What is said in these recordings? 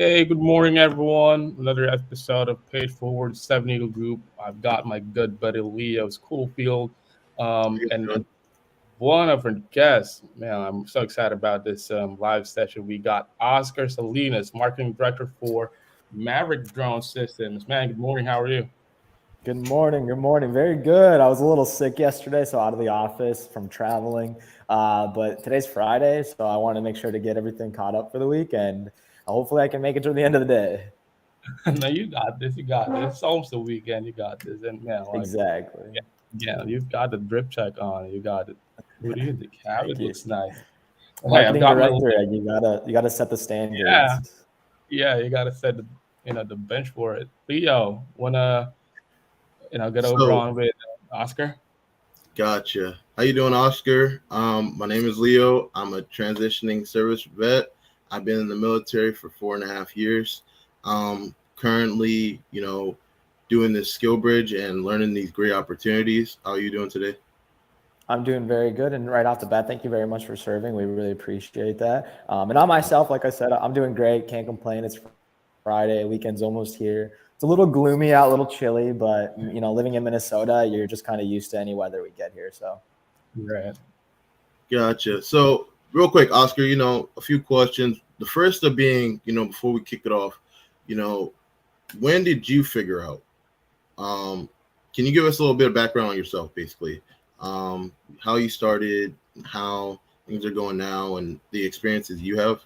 Hey, good morning, everyone. Another episode of Paid Forward 7 Eagle Group. I've got my good buddy Leo Schoolfield, and one of our guests. Man, I'm so excited about this live session. We got Oscar Salinas, marketing director for Maverick Drone Systems. Man, good morning. How are you? Good morning. Good morning. Very good. I was a little sick yesterday, so out of the office from traveling. But today's Friday, so I want to make sure to get everything caught up for the weekend. Hopefully, I can make it to the end of the day. No, you got this. You got this. It's almost the weekend. You got this. And man, Exactly. yeah, yeah, you've got the drip check on. You got it. What do you think? How Thank it you. looks nice. Hey, I've Marketing got my director, you gotta set the yeah. standards. Yeah, you gotta set the bench for it. Leo, wanna get over So, on with Oscar? gotcha. How you doing, Oscar? My name is Leo. I'm a transitioning service vet. I've been in the military for 4.5 years. Currently, doing this skill bridge and learning these great opportunities. How are you doing today? I'm doing very good. And right off the bat, thank you very much for serving. We really appreciate that. And on myself, like I said, I'm doing great. Can't complain. It's Friday. Weekend's almost here. It's a little gloomy out, a little chilly, but living in Minnesota, you're just kind of used to any weather we get here. So Right. Gotcha. So, real quick, Oscar, a few questions. The first of being, before we kick it off, you know, when did you figure out? Um, can you give us a little bit of background on yourself, basically? How you started, how things are going now, and the experiences you have?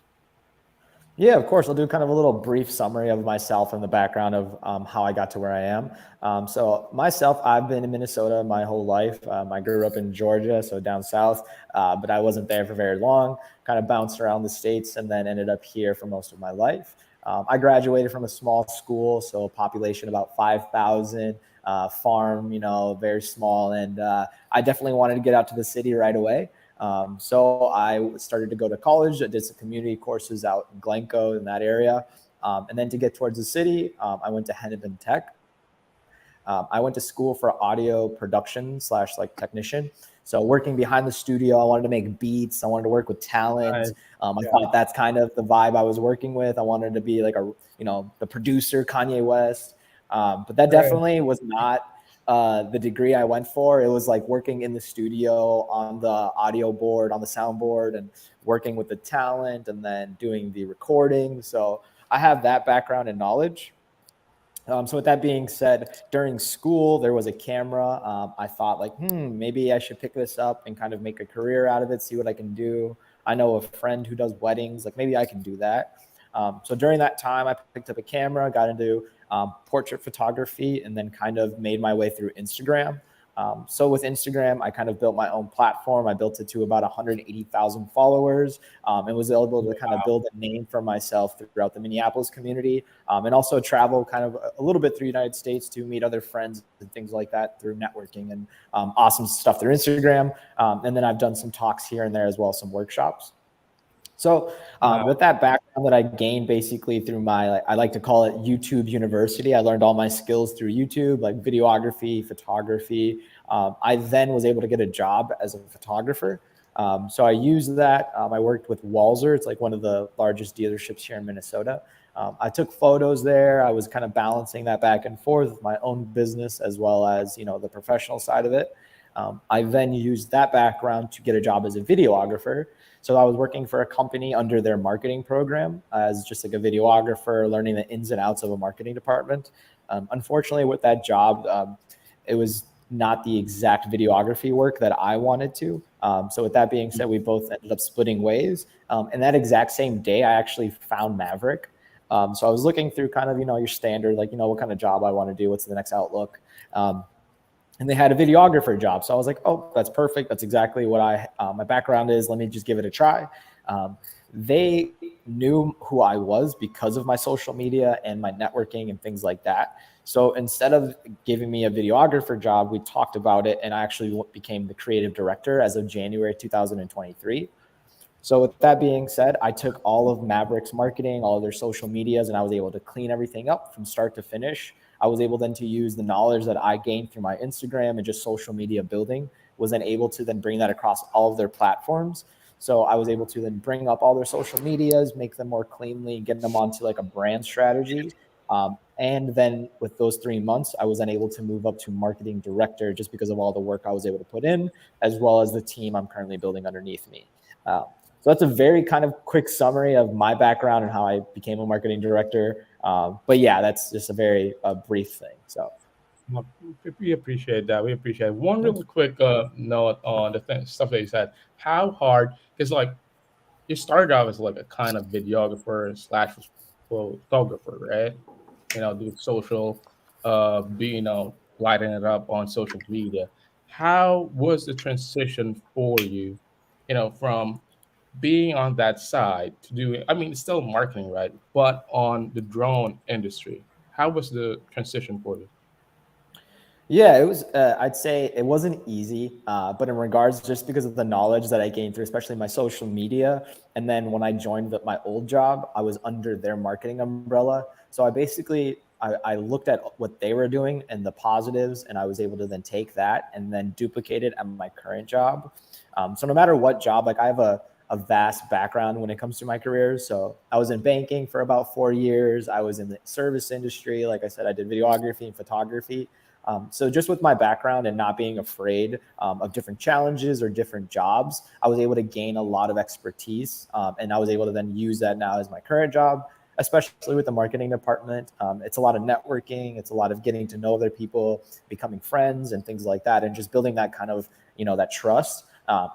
yeah, of course. I'll do kind of a little brief summary of myself and the background of how I got to where I am. So myself, I've been in Minnesota my whole life. I grew up in Georgia, so down south, but I wasn't there for very long. Kind of bounced around the states and then ended up here for most of my life. I graduated from a small school, so a population about 5,000, farm, very small. And I definitely wanted to get out to the city right away. So I started to go to college. I did some community courses out in Glencoe in that area. And then to get towards the city, I went to Hennepin Tech. I went to school for audio production / like technician. So working behind the studio, I wanted to make beats. I wanted to work with talent. Nice. I thought that's kind of the vibe I was working with. I wanted to be like the producer, Kanye West. But that Right. definitely was not the degree I went for. It was like working in the studio on the audio board, on the soundboard, and working with the talent and then doing the recording. So I have that background and knowledge. So with that being said, during school, there was a camera. I thought like, maybe I should pick this up and kind of make a career out of it, see what I can do. I know a friend who does weddings, like maybe I can do that. So during that time, I picked up a camera, got into portrait photography, and then kind of made my way through Instagram. So with Instagram, I kind of built my own platform. I built it to about 180,000 followers, and was able to kind of build a name for myself throughout the Minneapolis community, and also travel kind of a little bit through the United States to meet other friends and things like that through networking and awesome stuff through Instagram. And then I've done some talks here and there as well, some workshops. So with that background that I gained basically through my, I like to call it YouTube University, I learned all my skills through YouTube, like videography, photography. I then was able to get a job as a photographer. So I used that. I worked with Walzer. It's like one of the largest dealerships here in Minnesota. I took photos there. I was kind of balancing that back and forth with my own business as well as, the professional side of it. I then used that background to get a job as a videographer. So I was working for a company under their marketing program as just like a videographer, learning the ins and outs of a marketing department. Unfortunately, with that job, it was not the exact videography work that I wanted to. So with that being said, we both ended up splitting ways. And that exact same day, I actually found Maverick. So I was looking through kind of, your standard, like, what kind of job I want to do, what's the next outlook. And they had a videographer job. So I was like, oh, that's perfect. That's exactly what my background is. Let me just give it a try. They knew who I was because of my social media and my networking and things like that. So instead of giving me a videographer job, we talked about it, and I actually became the creative director as of January 2023. So with that being said, I took all of Maverick's marketing, all of their social medias, and I was able to clean everything up from start to finish. I was able then to use the knowledge that I gained through my Instagram and just social media building, was then able to then bring that across all of their platforms. So I was able to then bring up all their social medias, make them more cleanly, get them onto like a brand strategy. And then with those 3 months, I was then able to move up to marketing director just because of all the work I was able to put in, as well as the team I'm currently building underneath me. So that's a very kind of quick summary of my background and how I became a marketing director. But yeah, that's just a very brief thing. So Well, we appreciate that. We appreciate it. One really quick note on the stuff that you said. How hard? Because like you started out as like a kind of videographer slash photographer, right? Do social, lighting it up on social media. How was the transition for you, from being on that side to doing, I mean, it's still marketing, right? But on the drone industry, how was the transition for you? yeah, it was. I'd say it wasn't easy, but in regards, just because of the knowledge that I gained through, especially my social media, and then when I joined my old job, I was under their marketing umbrella. So I basically I looked at what they were doing and the positives, and I was able to then take that and then duplicate it at my current job. So no matter what job, like I have a vast background when it comes to my career. So I was in banking for about 4 years. I was in the service industry. Like I said, I did videography and photography. So just with my background and not being afraid of different challenges or different jobs, I was able to gain a lot of expertise, and I was able to then use that now as my current job, especially with the marketing department. It's a lot of networking. It's a lot of getting to know other people, becoming friends and things like that, and just building that kind of, that trust.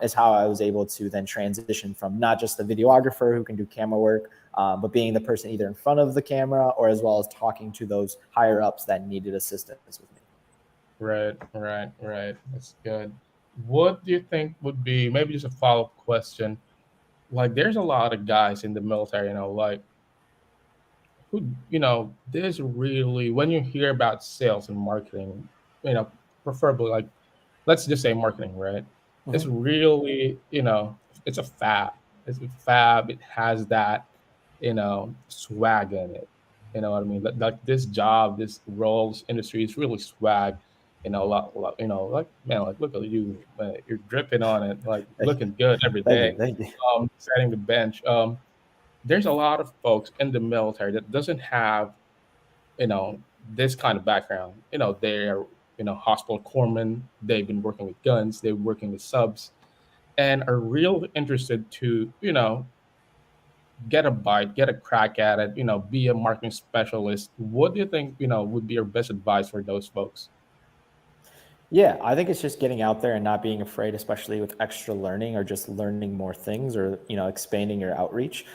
Is how I was able to then transition from not just the videographer who can do camera work, but being the person either in front of the camera or as well as talking to those higher ups that needed assistance with me. Right, right, right. That's good. What do you think would be maybe just a follow-up question? Like, there's a lot of guys in the military, like who, there's really when you hear about sales and marketing, preferably like let's just say marketing, right? It's Mhm. really, it's a fab. It's a fab. It has that, swag in it. You know what I mean? Like this job, this roles industry is really swag. Like man, like look at you, man, you're dripping on it, like looking good every Thank you. day. Thank you. Setting the bench. There's a lot of folks in the military that doesn't have this kind of background. They're hospital corpsmen. They've been working with guns. They're working with subs, and are real interested to get a bite, get a crack at it. Be a marketing specialist. What do you think would be your best advice for those folks? Yeah, I think it's just getting out there and not being afraid, especially with extra learning or just learning more things or, expanding your outreach.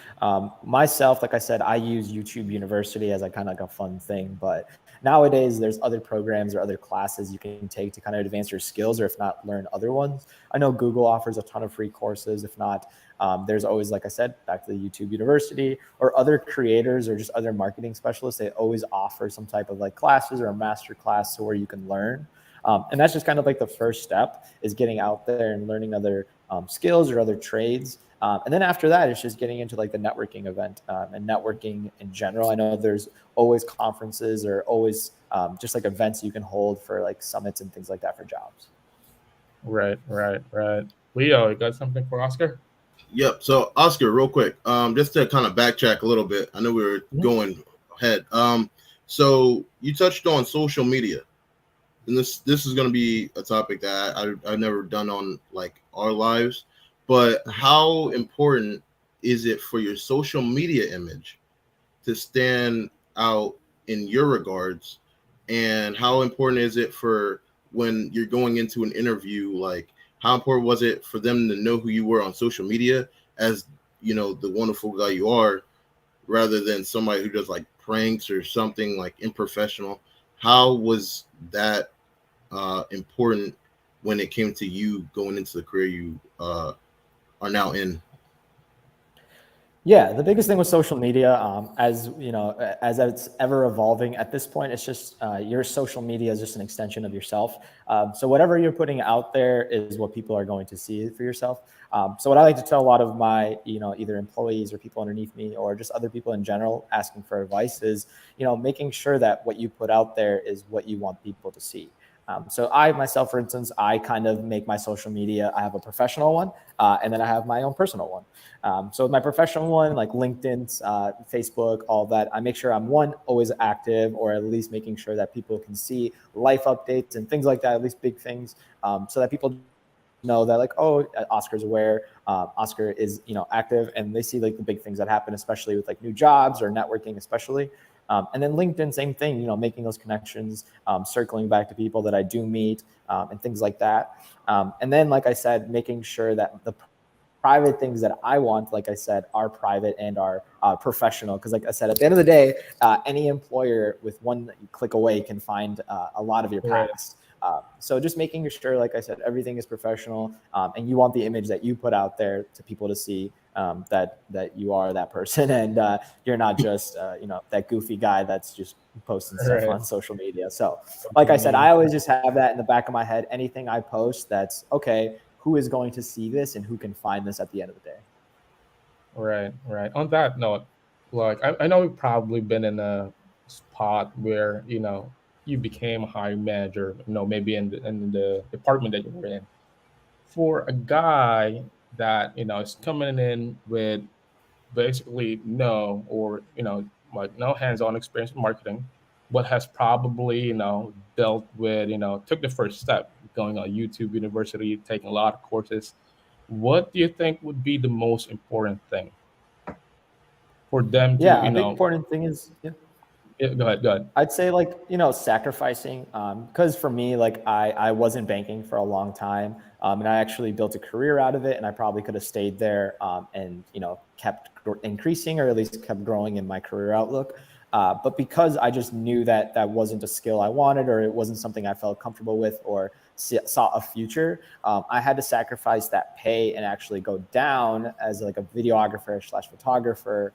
Myself, like I said, I use YouTube University as a kind of like a fun thing, but nowadays there's other programs or other classes you can take to kind of advance your skills or if not learn other ones. I know Google offers a ton of free courses. If not, there's always, like I said, back to the YouTube University or other creators or just other marketing specialists. They always offer some type of like classes or a master class to where you can learn. And that's just kind of like the first step is getting out there and learning other skills or other trades. And then after that, it's just getting into like the networking event and networking in general. I know there's always conferences or always just like events you can hold for like summits and things like that for jobs. Right, right, right. Leo, you got something for Oscar? Yep. So Oscar, real quick, just to kind of backtrack a little bit. I know we were Mhm. going ahead. So you touched on social media, and this is going to be a topic that I've never done on like our lives. But how important is it for your social media image to stand out in your regards, and how important is it for when you're going into an interview, like how important was it for them to know who you were on social media as the wonderful guy you are, rather than somebody who does like pranks or something like unprofessional? How was that important when it came to you going into the career you are now in? Yeah, the biggest thing with social media, as as it's ever evolving at this point, it's just your social media is just an extension of yourself. So whatever you're putting out there is what people are going to see for yourself. So what I like to tell a lot of my, either employees or people underneath me or just other people in general asking for advice is, making sure that what you put out there is what you want people to see. So I myself, for instance, I kind of make my social media. I have a professional one, and then I have my own personal one. So with my professional one, like LinkedIn, Facebook, all that, I make sure I'm always active, or at least making sure that people can see life updates and things like that, at least big things, so that people know that like, oh, Oscar's aware, Oscar is active, and they see like the big things that happen, especially with like new jobs or networking, especially. And then LinkedIn, same thing, making those connections, circling back to people that I do meet, and things like that. And then, like I said, making sure that the private things that I want, like I said, are private and are professional. Because like I said, at the end of the day, any employer with one click away can find a lot of your past. So just making sure, like I said, everything is professional, and you want the image that you put out there to people to see, that you are that person, and you're not just that goofy guy that's just posting stuff on social media. So like I said, I always just have that in the back of my head. Anything I post, that's okay, who is going to see this and who can find this at the end of the day. Right. On that note, like I know you've probably been in a spot where you became a hiring manager, maybe in the department that you were in. For a guy that is coming in with basically like no hands-on experience in marketing, but has probably dealt with took the first step, going on YouTube University, taking a lot of courses. What do you think would be the most important thing for them to Yeah, a big important thing is, go ahead. I'd say like, sacrificing, because for me, like I was in banking for a long time, and I actually built a career out of it, and I probably could have stayed there, and, kept increasing, or at least kept growing in my career outlook. But because I just knew that that wasn't a skill I wanted, or it wasn't something I felt comfortable with, or saw a future, I had to sacrifice that pay and actually go down as like a videographer slash photographer,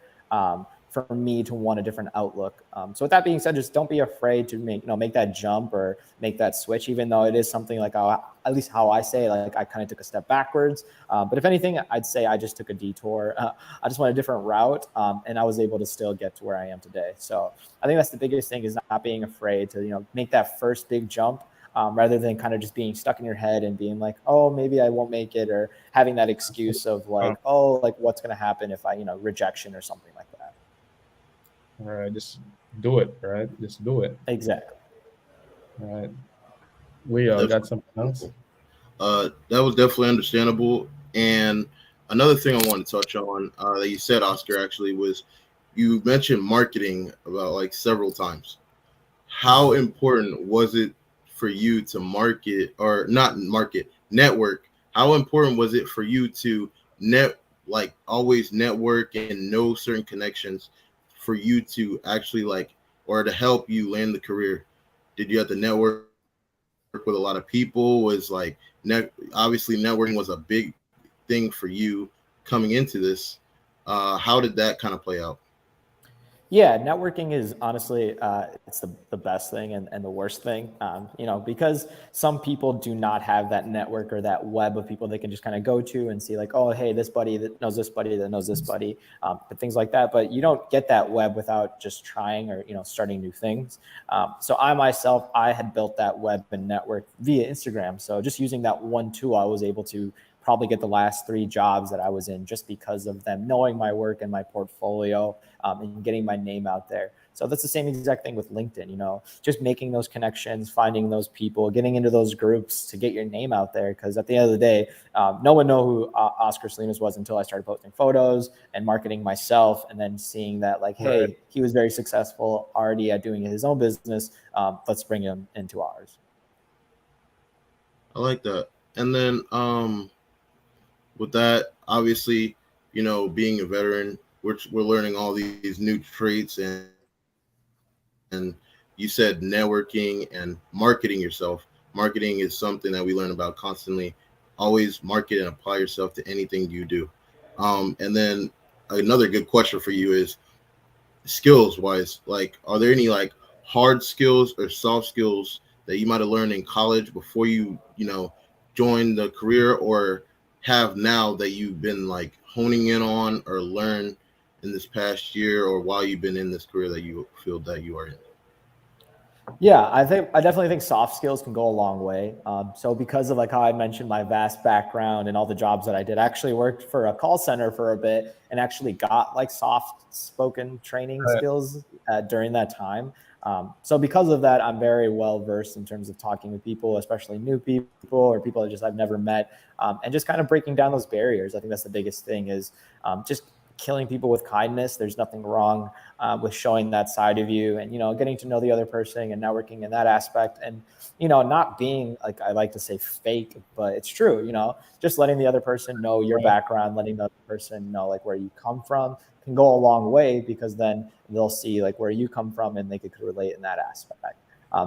for me to want a different outlook. So with that being said, just don't be afraid to make that jump or make that switch, even though it is something like, at least how I say, like I kind of took a step backwards. But if anything, I'd say I just took a detour. I just went a different route, and I was able to still get to where I am today. So I think that's the biggest thing, is not being afraid to make that first big jump. Rather than kind of just being stuck in your head and being like, oh, maybe I won't make it, or having that excuse of like, oh, like what's going to happen if I, rejection or something like that. All right, just do it. Right, just do it. Exactly. All right, Leo, got something else? That was definitely understandable. And another thing I want to touch on, that you said, Oscar, actually, was you mentioned marketing about like several times. How important was it for you to market, or not market, network? How important was it for you to always network and know certain connections for you to actually or to help you land the career? Did you have to network with a lot of people? Was obviously networking was a big thing for you coming into this. How did that kind of play out? Yeah, networking is honestly, it's the best thing and the worst thing, because some people do not have that network or that web of people they can just kind of go to and see like, oh, hey, this buddy that knows this buddy that knows this buddy, but things like that. But you don't get that web without just trying, or, starting new things. So I had built that web and network via Instagram. So just using that one tool, I was able to probably get the last 3 jobs that I was in just because of them knowing my work and my portfolio, and getting my name out there. So that's the same exact thing with LinkedIn, just making those connections, finding those people, getting into those groups to get your name out there. Because at the end of the day, no one knew who Oscar Salinas was until I started posting photos and marketing myself, and then seeing that like, hey, Right. he was very successful already at doing his own business. Let's bring him into ours. I like that. And then with that, obviously, being a veteran, we're learning all these new traits, and you said networking and marketing yourself. Marketing is something that we learn about constantly. Always market and apply yourself to anything you do. And then another good question for you is, skills wise, like, are there any hard skills or soft skills that you might have learned in college before you joined the career, or have now, that you've been honing in on or learn in this past year, or while you've been in this career, that you feel that you are in? Yeah, I definitely think soft skills can go a long way. So because of like how I mentioned my vast background and all the jobs that I did, I actually worked for a call center for a bit and actually got like soft spoken training Right. skills during that time. So because of that, I'm very well versed in terms of talking with people, especially new people or people that just I've never met, and just kind of breaking down those barriers. I think that's the biggest thing is just killing people with kindness. There's nothing wrong with showing that side of you and getting to know the other person and networking in that aspect, and not being, like I like to say, fake, but it's true. Just letting the other person know your Right. background, letting the other person know like where you come from can go a long way, because then they'll see like where you come from and they could relate in that aspect.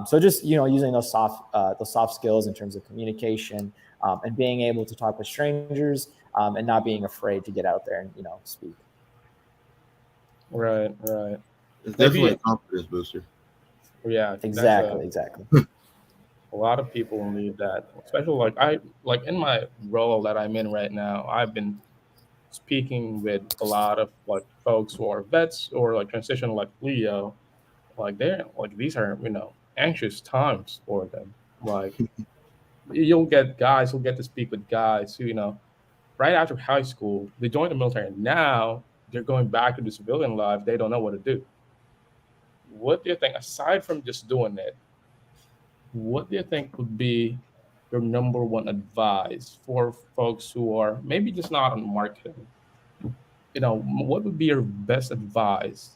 So just using those soft skills in terms of communication, and being able to talk with strangers, and not being afraid to get out there and speak. Right. Right. It's definitely Maybe. a confidence booster. Yeah. That's Exactly, exactly. a lot of people need that, especially like in my role that I'm in right now. I've been speaking with a lot of like folks who are vets or like transition like Leo. Like they're like these are anxious times for them. Like you'll get guys who'll get to speak with guys who right after high school they join the military. Now they're going back to the civilian life. They don't know what to do. What do you think, aside from just doing it, what do you think would be your number one advice for folks who are maybe just not on marketing? What would be your best advice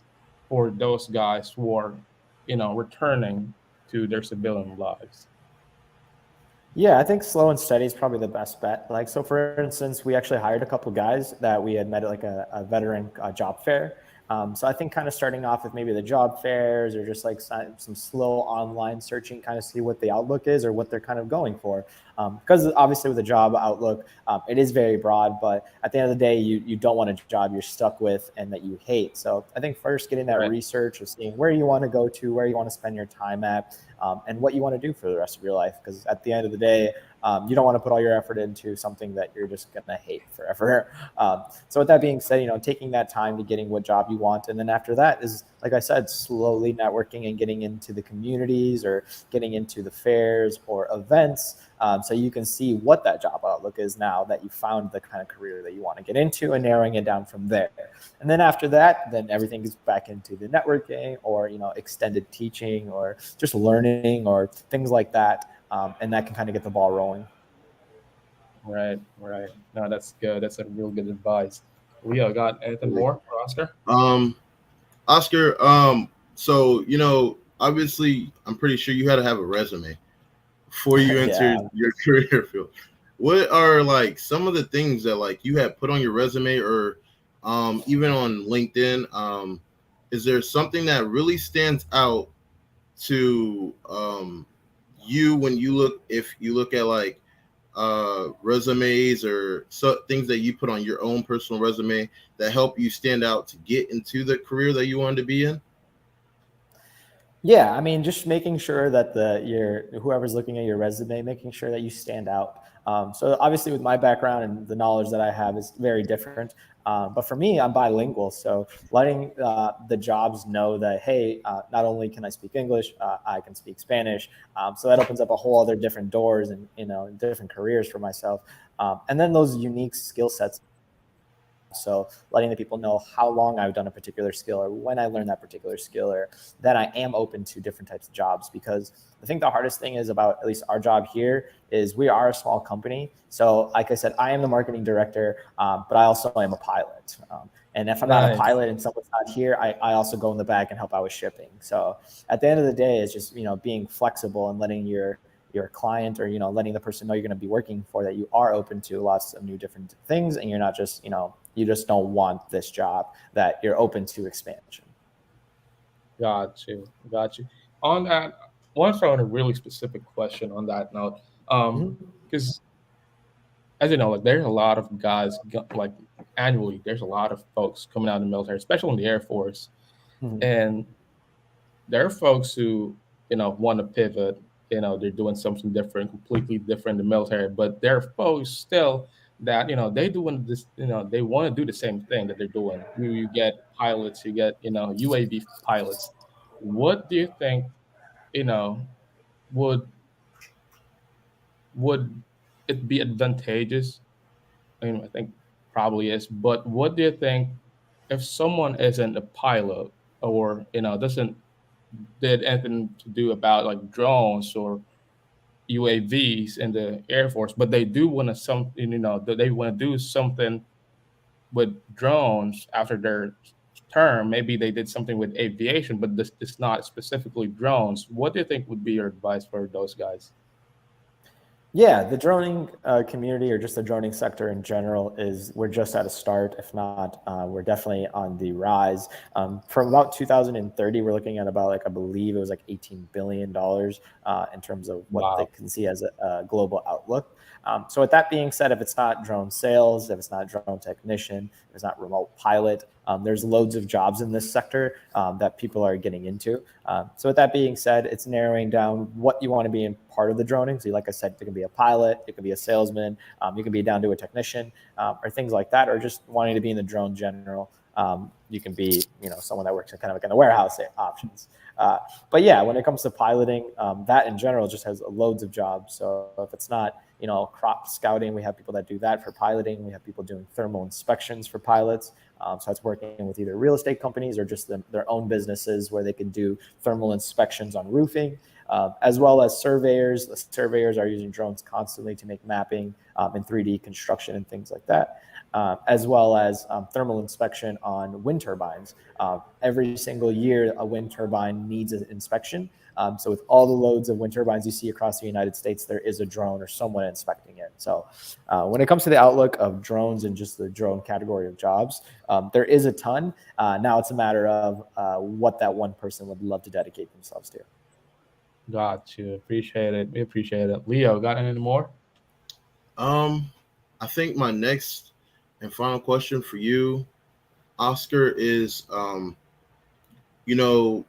for those guys who are returning to their civilian lives? Yeah, I think slow and steady is probably the best bet. Like, so for instance, we actually hired a couple guys that we had met at like a veteran job fair. So I think kind of starting off with maybe the job fairs or just like some slow online searching, kind of see what the outlook is or what they're kind of going for. Because obviously with the job outlook, it is very broad, but at the end of the day, you don't want a job you're stuck with and that you hate. So I think first getting that Right. research of seeing where you want to go to, where you want to spend your time at, and what you want to do for the rest of your life. Because at the end of the day, you don't want to put all your effort into something that you're just going to hate forever. So with that being said, taking that time to getting what job you want. And then after that is, like I said, slowly networking and getting into the communities or getting into the fairs or events, so you can see what that job outlook is now that you found the kind of career that you want to get into and narrowing it down from there. And then after that, then everything is back into the networking or, extended teaching or just learning or things like that. And that can kind of get the ball rolling. Right. Right. No, that's good. That's a real good advice. Leo, got anything more for Oscar? Um, Oscar, so obviously, I'm pretty sure you had to have a resume before you entered Yeah. your career field. What are like some of the things that like you had put on your resume or even on LinkedIn? Is there something that really stands out to you when you look, if you look at like resumes or things that you put on your own personal resume that help you stand out to get into the career that you wanted to be in? Yeah, I mean, just making sure that your whoever's looking at your resume, making sure that you stand out. So obviously, with my background and the knowledge that I have is very different. But for me, I'm bilingual, so letting the jobs know that hey, not only can I speak English, I can speak Spanish. So that opens up a whole other different doors and different careers for myself. And then those unique skill sets. So letting the people know how long I've done a particular skill or when I learned that particular skill, or that I am open to different types of jobs. Because I think the hardest thing is about at least our job here is we are a small company. So like I said, I am the marketing director, but I also am a pilot. And if I'm not a Nice. pilot and someone's not here, I also go in the back and help out with shipping. So at the end of the day, it's just, being flexible and letting your client or letting the person know you're going to be working for, that you are open to lots of new different things and you're not just you just don't want this job, that you're open to expansion. Got you. Got you. On that, I want to throw in a really specific question on that note. Mhm. Because as you know, like there's a lot of guys like annually, there's a lot of folks coming out of the military, especially in the Air Force, Mhm. and there are folks who want to pivot. They're doing something different, completely different in the military, but there are folks still that they doing this. They want to do the same thing that they're doing. You get pilots, you get UAV pilots. What do you think you know, would would it be advantageous? I mean, I think probably is. But what do you think if someone isn't a pilot or doesn't did anything to do about like drones or UAVs in the Air Force, but they do want to that they want to do something with drones after their term. Maybe they did something with aviation, but this is not specifically drones. What do you think would be your advice for those guys? Yeah, the droning community or just the droning sector in general we're just at a start. If not, we're definitely on the rise. From about 2030, we're looking at about I believe it was like $18 billion in terms of what they Wow. can see as a global outlook. So with that being said, if it's not drone sales, if it's not drone technician, if it's not remote pilot, there's loads of jobs in this sector that people are getting into. So with that being said, it's narrowing down what you want to be in part of the droning. So like I said, it can be a pilot, it can be a salesman, you can be down to a technician or things like that, or just wanting to be in the drone general. You can be, someone that works kind of like in the warehouse options. But yeah, when it comes to piloting, that in general just has loads of jobs. So if it's not, crop scouting, we have people that do that for piloting. We have people doing thermal inspections for pilots. So that's working with either real estate companies or just their own businesses where they can do thermal inspections on roofing, as well as surveyors. The surveyors are using drones constantly to make mapping and 3D construction and things like that. As well as thermal inspection on wind turbines. Every single year, a wind turbine needs an inspection. So with all the loads of wind turbines you see across the United States, there is a drone or someone inspecting it. So when it comes to the outlook of drones and just the drone category of jobs, there is a ton. Now it's a matter of what that one person would love to dedicate themselves to. Got you. Appreciate it. We appreciate it. Leo, got any more? I think my next and final question for you, Oscar, is you know,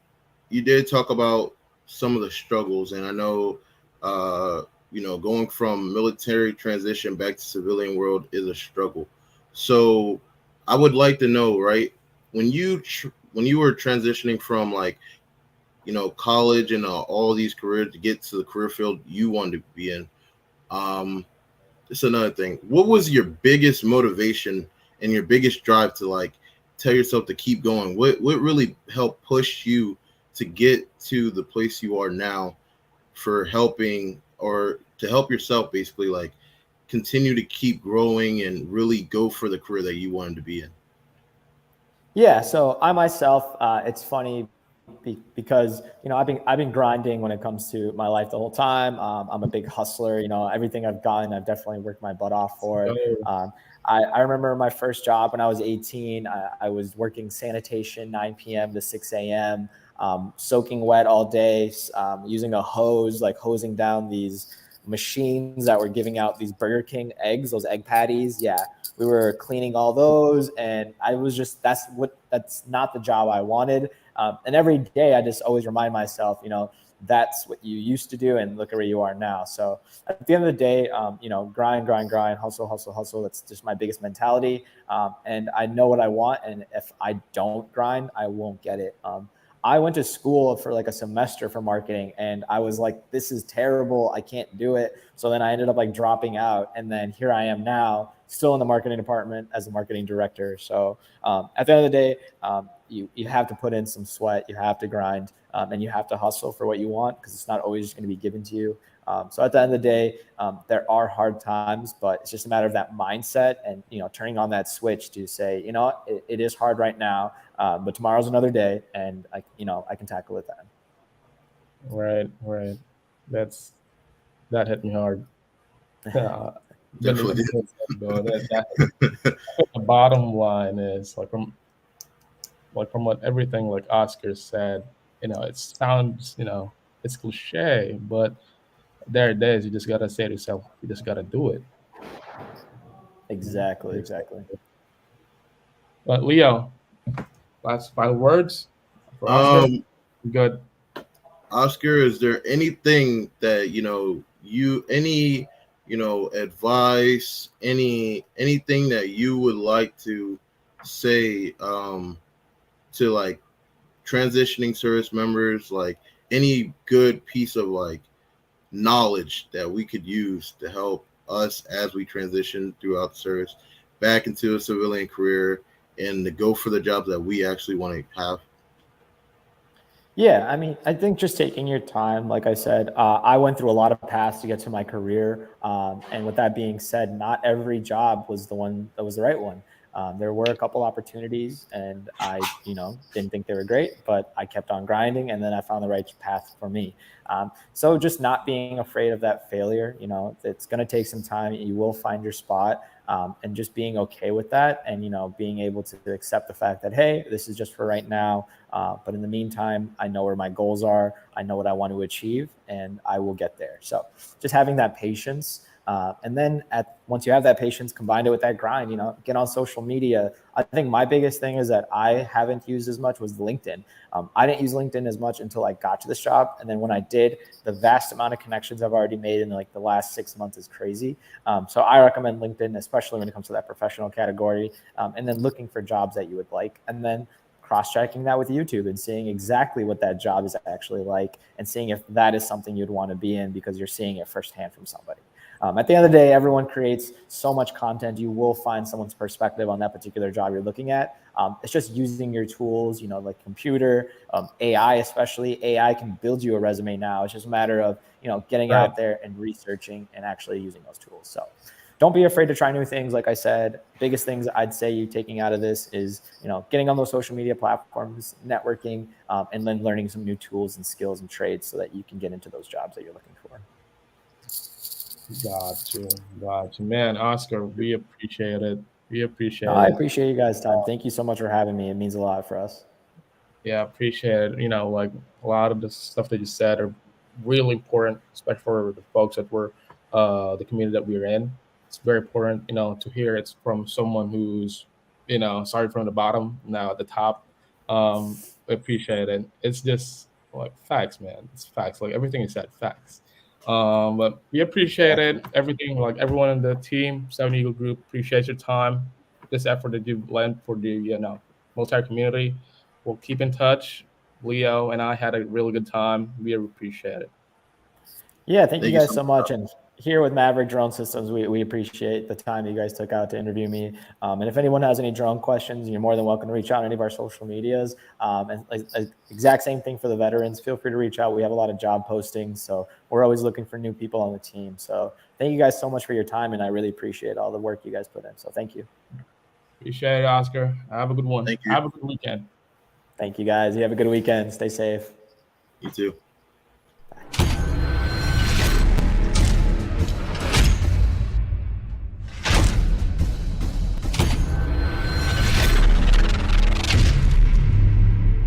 you did talk about some of the struggles, and I know going from military transition back to civilian world is a struggle. So I would like to know, right, when you were transitioning from college and all these careers to get to the career field you wanted to be in. It's another thing. What was your biggest motivation and your biggest drive to tell yourself to keep going? What really helped push you to get to the place you are now for helping or to help yourself basically continue to keep growing and really go for the career that you wanted to be in? Yeah, so I myself, it's funny because I've been grinding when it comes to my life the whole time. I'm a big hustler. Everything I've gotten, I've definitely worked my butt off for it. So, I remember my first job when I was 18. I was working sanitation 9 p.m. to 6 a.m. Soaking wet all day, using a hose, like hosing down these machines that were giving out these Burger King eggs, those egg patties. Yeah, we were cleaning all those, and I was just that's not the job I wanted. And every day I just always remind myself, that's what you used to do, and look at where you are now. So at the end of the day, grind, hustle, hustle, hustle. That's just my biggest mentality. And I know what I want, and if I don't grind, I won't get it. I went to school for like a semester for marketing, and I was like, this is terrible. I can't do it. So then I ended up dropping out. And then here I am now, still in the marketing department as a marketing director. So at the end of the day, you have to put in some sweat, you have to grind, and you have to hustle for what you want, because it's not always just going to be given to you. So at the end of the day, there are hard times, but it's just a matter of that mindset and, turning on that switch to say, it is hard right now, but tomorrow's another day, and I can tackle it then. right. That's that hit me hard. Uh, but Definitely. though, the bottom line is from what everything like Oscar said, it sounds, it's cliche, but there it is. You just gotta say to yourself, you just gotta do it. Exactly. But Leo, last final words for Oscar. um Good. Oscar, is there anything that any advice, anything that you would like to say to transitioning service members, any good piece of like knowledge that we could use to help us as we transition throughout the service back into a civilian career and to go for the jobs that we actually want to have? Yeah, I mean, I think just taking your time, like I said, I went through a lot of paths to get to my career. And with that being said, not every job was the one that was the right one. There were a couple opportunities, and I, didn't think they were great, but I kept on grinding, and then I found the right path for me. So just not being afraid of that failure, it's going to take some time. You will find your spot. And just being okay with that, and being able to accept the fact that, hey, this is just for right now, but in the meantime, I know where my goals are, I know what I want to achieve, and I will get there. So just having that patience, and then once you have that patience, combined it with that grind, get on social media. I think my biggest thing is that I haven't used as much was LinkedIn. I didn't use LinkedIn as much until I got to this job, and then when I did, the vast amount of connections I've already made in like the last 6 months is crazy. So I recommend LinkedIn, especially when it comes to that professional category, and then looking for jobs that you would like, and then cross-checking that with YouTube and seeing exactly what that job is actually like, and seeing if that is something you'd want to be in because you're seeing it firsthand from somebody. At the end of the day, everyone creates so much content. You will find someone's perspective on that particular job you're looking at. It's just using your tools, like computer, AI, especially. AI can build you a resume now. It's just a matter of, getting out there and researching and actually using those tools. So don't be afraid to try new things. Like I said, biggest things I'd say you taking out of this is, getting on those social media platforms, networking, and then learning some new tools and skills and trades so that you can get into those jobs that you're looking for. Gotcha, man. Oscar, we appreciate it. We appreciate I it. appreciate you guys' time. Thank you so much for having me. It means a lot for us. Yeah, appreciate it. Like a lot of the stuff that you said are really important, especially for the folks that were the community that we're in. It's very important, to hear it's from someone who's, started from the bottom, now at the top. I appreciate it. It's just like facts, man. It's facts. Like everything is said, facts. But we appreciate it. Everything, like everyone in the team, Seven Eagle Group, appreciate your time, this effort that you've lent for the, military community. We'll keep in touch. Leo and I had a really good time. We appreciate it. Yeah, thank you Thank you guys so so much. much. And here with Maverick Drone Systems, we appreciate the time you guys took out to interview me. And if anyone has any drone questions, you're more than welcome to reach out on any of our social medias. And exact same thing for the veterans. Feel free to reach out. We have a lot of job postings, so we're always looking for new people on the team. So thank you guys so much for your time, and I really appreciate all the work you guys put in. So thank you. Appreciate it, Oscar. Have a good one. Thank you. Have a good weekend. Thank you guys. You have a good weekend. Stay safe. You too.